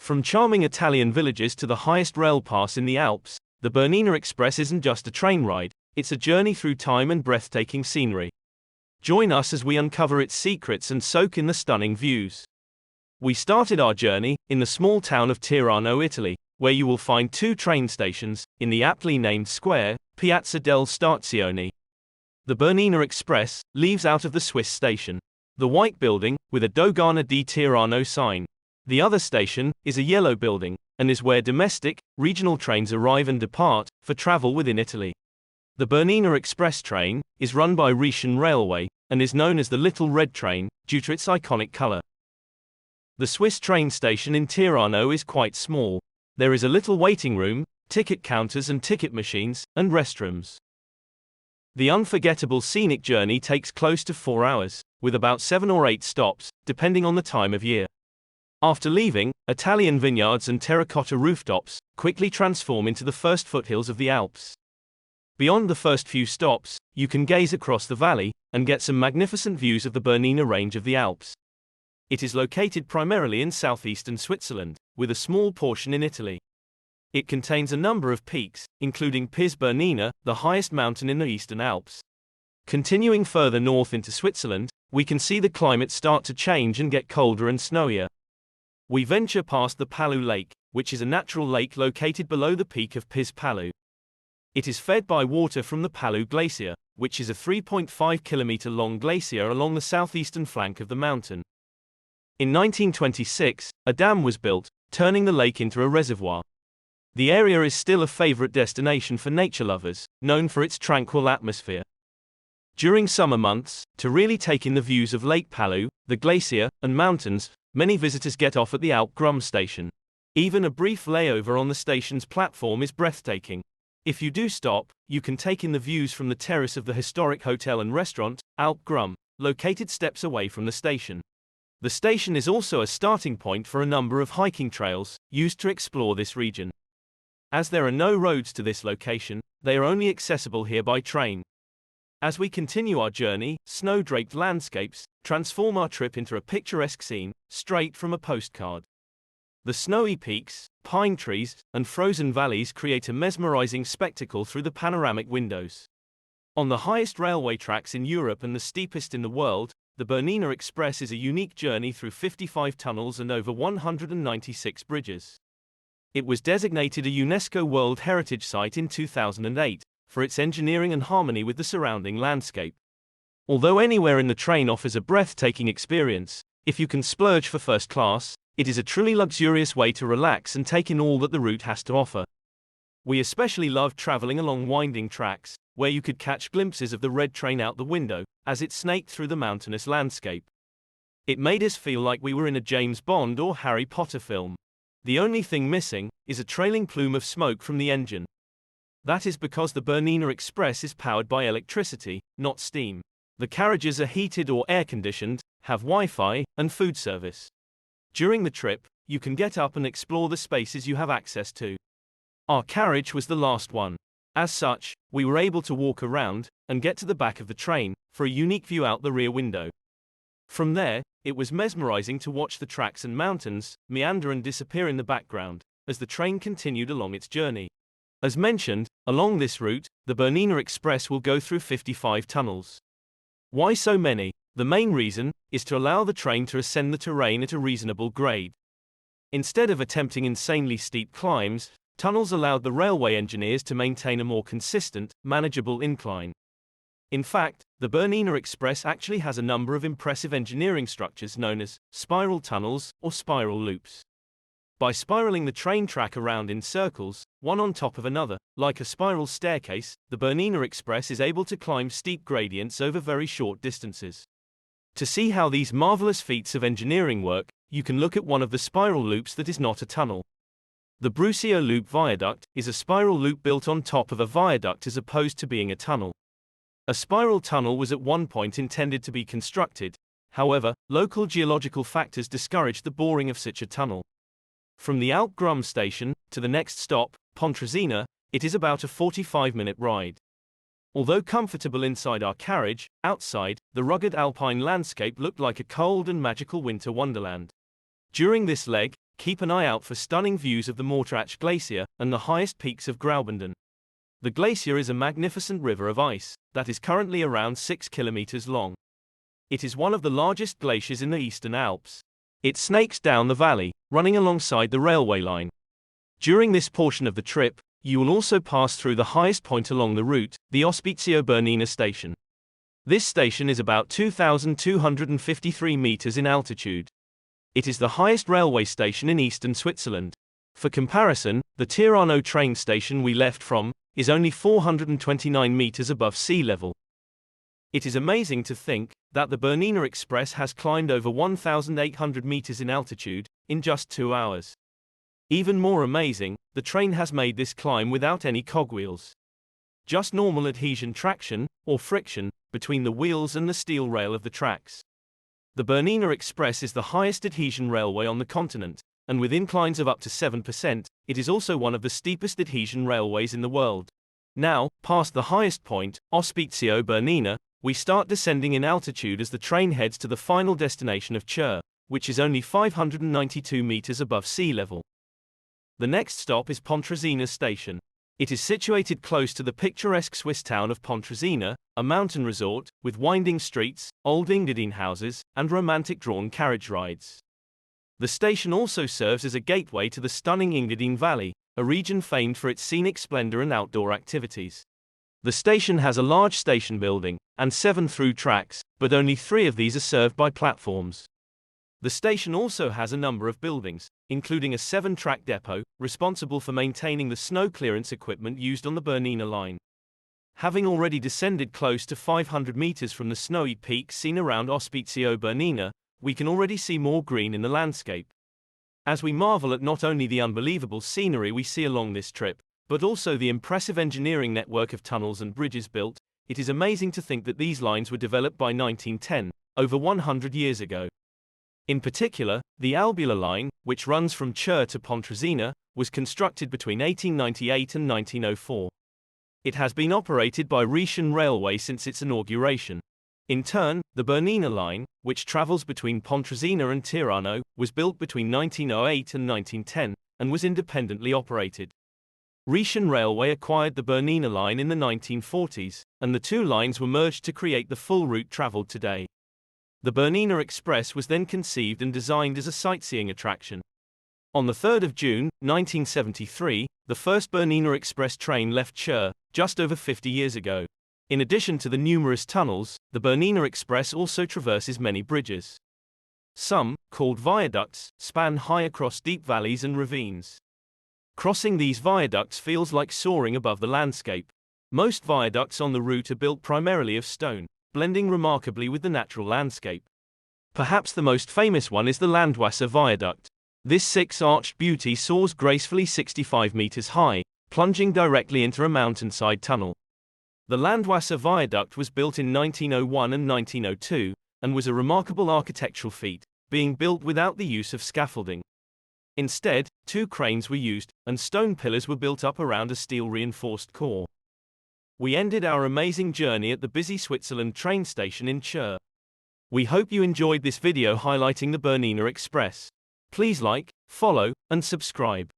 From charming Italian villages to the highest rail pass in the Alps, the Bernina Express isn't just a train ride, it's a journey through time and breathtaking scenery. Join us as we uncover its secrets and soak in the stunning views. We started our journey in the small town of Tirano, Italy, where you will find two train stations, in the aptly named square, Piazza del Stazione. The Bernina Express leaves out of the Swiss station, the white building, with a Dogana di Tirano sign. The other station is a yellow building, and is where domestic, regional trains arrive and depart for travel within Italy. The Bernina Express train is run by Rhaetian Railway, and is known as the Little Red Train, due to its iconic color. The Swiss train station in Tirano is quite small. There is a little waiting room, ticket counters and ticket machines, and restrooms. The unforgettable scenic journey takes close to 4 hours, with about 7 or 8 stops, depending on the time of year. After leaving, Italian vineyards and terracotta rooftops quickly transform into the first foothills of the Alps. Beyond the first few stops, you can gaze across the valley and get some magnificent views of the Bernina range of the Alps. It is located primarily in southeastern Switzerland, with a small portion in Italy. It contains a number of peaks, including Piz Bernina, the highest mountain in the Eastern Alps. Continuing further north into Switzerland, we can see the climate start to change and get colder and snowier. We venture past the Palu Lake, which is a natural lake located below the peak of Piz Palu. It is fed by water from the Palu Glacier, which is a 3.5-kilometer long glacier along the southeastern flank of the mountain. In 1926, a dam was built, turning the lake into a reservoir. The area is still a favorite destination for nature lovers, known for its tranquil atmosphere. During summer months, to really take in the views of Lake Palu, the glacier, and mountains, many visitors get off at the Alp Grüm station. Even a brief layover on the station's platform is breathtaking. If you do stop, you can take in the views from the terrace of the historic hotel and restaurant, Alp Grüm, located steps away from the station. The station is also a starting point for a number of hiking trails, used to explore this region. As there are no roads to this location, they are only accessible here by train. As we continue our journey, snow-draped landscapes transform our trip into a picturesque scene, straight from a postcard. The snowy peaks, pine trees, and frozen valleys create a mesmerizing spectacle through the panoramic windows. On the highest railway tracks in Europe and the steepest in the world, the Bernina Express is a unique journey through 55 tunnels and over 196 bridges. It was designated a UNESCO World Heritage Site in 2008, for its engineering and harmony with the surrounding landscape. Although anywhere in the train offers a breathtaking experience, if you can splurge for first class, it is a truly luxurious way to relax and take in all that the route has to offer. We especially loved traveling along winding tracks, where you could catch glimpses of the red train out the window, as it snaked through the mountainous landscape. It made us feel like we were in a James Bond or Harry Potter film. The only thing missing is a trailing plume of smoke from the engine. That is because the Bernina Express is powered by electricity, not steam. The carriages are heated or air-conditioned, have Wi-Fi, and food service. During the trip, you can get up and explore the spaces you have access to. Our carriage was the last one. As such, we were able to walk around and get to the back of the train for a unique view out the rear window. From there, it was mesmerizing to watch the tracks and mountains meander and disappear in the background as the train continued along its journey. As mentioned, along this route, the Bernina Express will go through 55 tunnels. Why so many? The main reason is to allow the train to ascend the terrain at a reasonable grade. Instead of attempting insanely steep climbs, tunnels allowed the railway engineers to maintain a more consistent, manageable incline. In fact, the Bernina Express actually has a number of impressive engineering structures known as spiral tunnels or spiral loops. By spiraling the train track around in circles, one on top of another, like a spiral staircase, the Bernina Express is able to climb steep gradients over very short distances. To see how these marvelous feats of engineering work, you can look at one of the spiral loops that is not a tunnel. The Brusio Loop Viaduct is a spiral loop built on top of a viaduct as opposed to being a tunnel. A spiral tunnel was at one point intended to be constructed, however, local geological factors discouraged the boring of such a tunnel. From the Alp Grüm station to the next stop, Pontresina, it is about a 45-minute ride. Although comfortable inside our carriage, outside, the rugged alpine landscape looked like a cold and magical winter wonderland. During this leg, keep an eye out for stunning views of the Morteratsch Glacier and the highest peaks of Graubünden. The glacier is a magnificent river of ice that is currently around 6 kilometers long. It is one of the largest glaciers in the Eastern Alps. It snakes down the valley, running alongside the railway line. During this portion of the trip, you will also pass through the highest point along the route, the Ospizio Bernina station. This station is about 2,253 meters in altitude. It is the highest railway station in eastern Switzerland. For comparison, the Tirano train station we left from is only 429 meters above sea level. It is amazing to think that the Bernina Express has climbed over 1,800 meters in altitude in just 2 hours. Even more amazing, the train has made this climb without any cogwheels. Just normal adhesion traction, or friction, between the wheels and the steel rail of the tracks. The Bernina Express is the highest adhesion railway on the continent, and with inclines of up to 7%, it is also one of the steepest adhesion railways in the world. Now, past the highest point, Ospizio Bernina, we start descending in altitude as the train heads to the final destination of Chur, which is only 592 meters above sea level. The next stop is Pontresina station. It is situated close to the picturesque Swiss town of Pontresina, a mountain resort, with winding streets, old Engadine houses, and romantic drawn carriage rides. The station also serves as a gateway to the stunning Engadine Valley, a region famed for its scenic splendor and outdoor activities. The station has a large station building, and 7 through tracks, but only 3 of these are served by platforms. The station also has a number of buildings, including a 7-track depot, responsible for maintaining the snow clearance equipment used on the Bernina line. Having already descended close to 500 meters from the snowy peaks seen around Ospizio Bernina, we can already see more green in the landscape. As we marvel at not only the unbelievable scenery we see along this trip, but also the impressive engineering network of tunnels and bridges built, it is amazing to think that these lines were developed by 1910, over 100 years ago. In particular, the Albula line, which runs from Chur to Pontresina, was constructed between 1898 and 1904. It has been operated by Rhaetian Railway since its inauguration. In turn, the Bernina line, which travels between Pontresina and Tirano, was built between 1908 and 1910, and was independently operated. Rhaetian Railway acquired the Bernina line in the 1940s, and the 2 lines were merged to create the full route traveled today. The Bernina Express was then conceived and designed as a sightseeing attraction. On the 3rd of June, 1973, the first Bernina Express train left Chur, just over 50 years ago. In addition to the numerous tunnels, the Bernina Express also traverses many bridges. Some, called viaducts, span high across deep valleys and ravines. Crossing these viaducts feels like soaring above the landscape. Most viaducts on the route are built primarily of stone, blending remarkably with the natural landscape. Perhaps the most famous one is the Landwasser Viaduct. This 6-arched beauty soars gracefully 65 meters high, plunging directly into a mountainside tunnel. The Landwasser Viaduct was built in 1901 and 1902, and was a remarkable architectural feat, being built without the use of scaffolding. Instead, 2 cranes were used, and stone pillars were built up around a steel-reinforced core. We ended our amazing journey at the busy Switzerland train station in Chur. We hope you enjoyed this video highlighting the Bernina Express. Please like, follow, and subscribe.